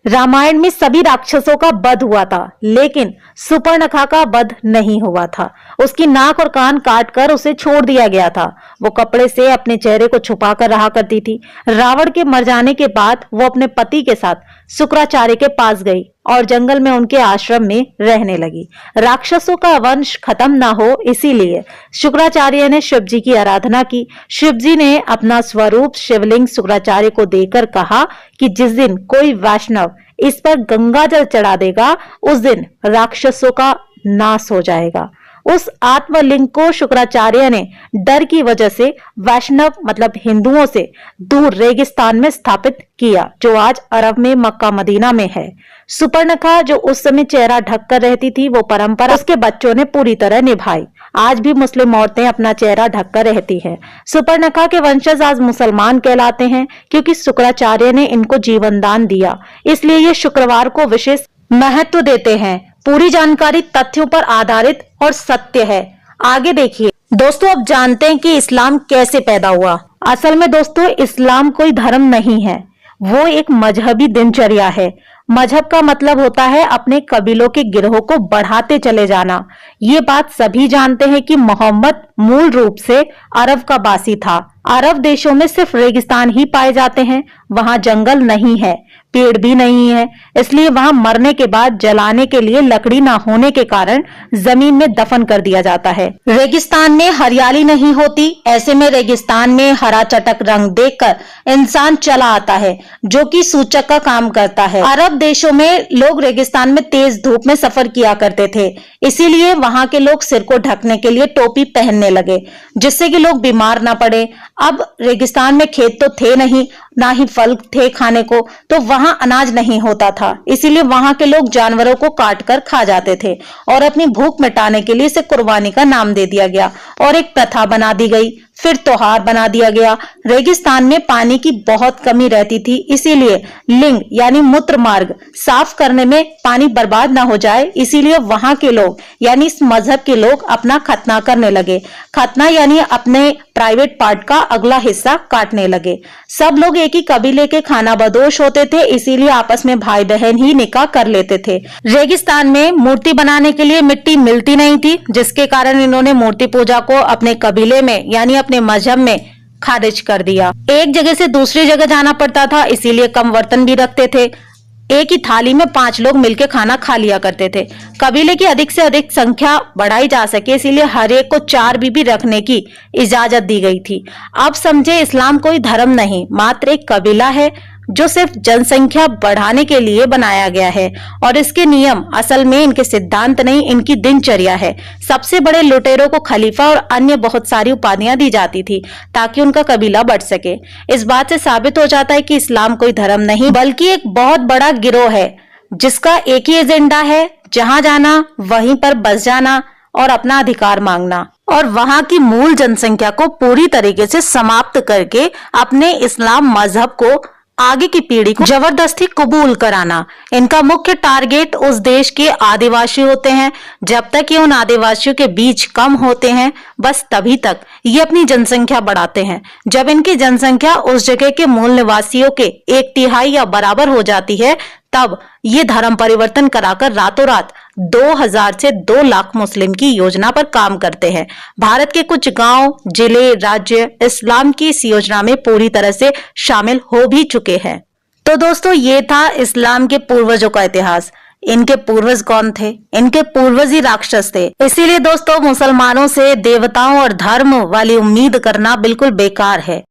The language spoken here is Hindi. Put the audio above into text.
रामायण में सभी राक्षसों का वध हुआ था, लेकिन सुपर्णखा का वध नहीं हुआ था। उसकी नाक और कान काटकर उसे छोड़ दिया गया था। वो कपड़े से अपने चेहरे को छुपाकर रहा करती थी। रावण के मर जाने के बाद वो अपने पति के साथ शुक्राचार्य के पास गई और जंगल में उनके आश्रम में रहने लगी। राक्षसों का वंश खत्म ना हो, इसीलिए शुक्राचार्य ने शिव जी की आराधना की। शिव जी ने अपना स्वरूप शिवलिंग शुक्राचार्य को देकर कहा कि जिस दिन कोई वैष्णव इस पर गंगा जल चढ़ा देगा, उस दिन राक्षसों का नाश हो जाएगा। उस आत्मलिंग को शुक्राचार्य ने डर की वजह से वैष्णव मतलब हिंदुओं से दूर रेगिस्तान में स्थापित किया, जो आज अरब में मक्का मदीना में है। सुपर्णखा जो उस समय चेहरा ढककर रहती थी, वो परंपरा उसके बच्चों ने पूरी तरह निभाई। आज भी मुस्लिम औरतें अपना चेहरा ढककर रहती हैं। सुपर्णखा के वंशज आज मुसलमान कहलाते हैं, क्योंकि शुक्राचार्य ने इनको जीवन दान दिया। इसलिए ये शुक्रवार को विशेष महत्व देते हैं। पूरी जानकारी तथ्यों पर आधारित और सत्य है। आगे देखिए दोस्तों, अब जानते हैं कि इस्लाम कैसे पैदा हुआ। असल में दोस्तों, इस्लाम कोई धर्म नहीं है, वो एक मजहबी दिनचर्या है। मजहब का मतलब होता है अपने कबीलों के गिरोह को बढ़ाते चले जाना। ये बात सभी जानते हैं कि मोहम्मद मूल रूप से अरब का बासी था। अरब देशों में सिर्फ रेगिस्तान ही पाए जाते हैं, वहां जंगल नहीं है, पेड़ भी नहीं है। इसलिए वहां मरने के बाद जलाने के लिए लकड़ी ना होने के कारण जमीन में दफन कर दिया जाता है। रेगिस्तान में हरियाली नहीं होती, ऐसे में रेगिस्तान में हरा चटक रंग देखकर इंसान चला आता है, जो कि सूचक का काम करता है। अरब देशों में लोग रेगिस्तान में तेज धूप में सफर किया करते थे, इसीलिए वहां के लोग सिर को ढकने के लिए टोपी पहनने लगे, जिससे कि लोग बीमार ना पड़े। अब रेगिस्तान में खेत तो थे नहीं, ना ही फल थे खाने को, तो वहां अनाज नहीं होता था। इसीलिए वहां के लोग जानवरों को काट कर खा जाते थे और अपनी भूख मिटाने के लिए इसे कुर्बानी का नाम दे दिया गया और एक प्रथा बना दी गई, फिर त्योहार बना दिया गया। रेगिस्तान में पानी की बहुत कमी रहती थी, इसीलिए लिंग यानी मूत्र मार्ग साफ करने में पानी बर्बाद ना हो जाए, इसीलिए वहां के लोग यानी इस मजहब के लोग अपना खतना करने लगे। खतना यानी अपने प्राइवेट पार्ट का अगला हिस्सा काटने लगे। सब लोग एक ही कबीले के खानाबदोश होते थे, इसीलिए आपस में भाई बहन ही निकाह कर लेते थे। रेगिस्तान में मूर्ति बनाने के लिए मिट्टी मिलती नहीं थी, जिसके कारण इन्होंने मूर्ति पूजा को अपने कबीले में यानी अपने मजहब में खारिज कर दिया। एक जगह से दूसरी जगह जाना पड़ता था, इसीलिए कम बर्तन भी रखते थे। एक ही थाली में 5 लोग मिलकर खाना खा लिया करते थे। कबीले की अधिक से अधिक संख्या बढ़ाई जा सके, इसीलिए हर एक को 4 बीबी रखने की इजाजत दी गई थी। अब समझे, इस्लाम कोई धर्म नहीं, मात्र एक कबीला है जो सिर्फ जनसंख्या बढ़ाने के लिए बनाया गया है। और इसके नियम असल में इनके सिद्धांत नहीं, इनकी दिनचर्या है। सबसे बड़े लुटेरों को खलीफा और अन्य बहुत सारी उपाधियां दी जाती थी ताकि उनका कबीला बढ़ सके। इस बात से साबित हो जाता है कि इस्लाम कोई धर्म नहीं बल्कि एक बहुत बड़ा गिरोह है, जिसका एक ही एजेंडा है, जहां जाना वहीं पर बस जाना और अपना अधिकार मांगना और वहां की मूल जनसंख्या को पूरी तरीके से समाप्त करके अपने इस्लाम मजहब को आगे की पीढ़ी को जबरदस्ती कबूल कराना। इनका मुख्य टारगेट उस देश के आदिवासी होते हैं। जब तक ये उन आदिवासियों के बीच कम होते हैं, बस तभी तक ये अपनी जनसंख्या बढ़ाते हैं। जब इनकी जनसंख्या उस जगह के मूल निवासियों के 1/3 या बराबर हो जाती है, तब ये धर्म परिवर्तन कराकर रातों रात 2000 से 2 लाख मुस्लिम की योजना पर काम करते हैं। भारत के कुछ गांव, जिले, राज्य इस्लाम की इस योजना में पूरी तरह से शामिल हो भी चुके हैं। तो दोस्तों, ये था इस्लाम के पूर्वजों का इतिहास। इनके पूर्वज कौन थे? इनके पूर्वज ही राक्षस थे। इसीलिए दोस्तों, मुसलमानों से देवताओं और धर्म वाली उम्मीद करना बिल्कुल बेकार है।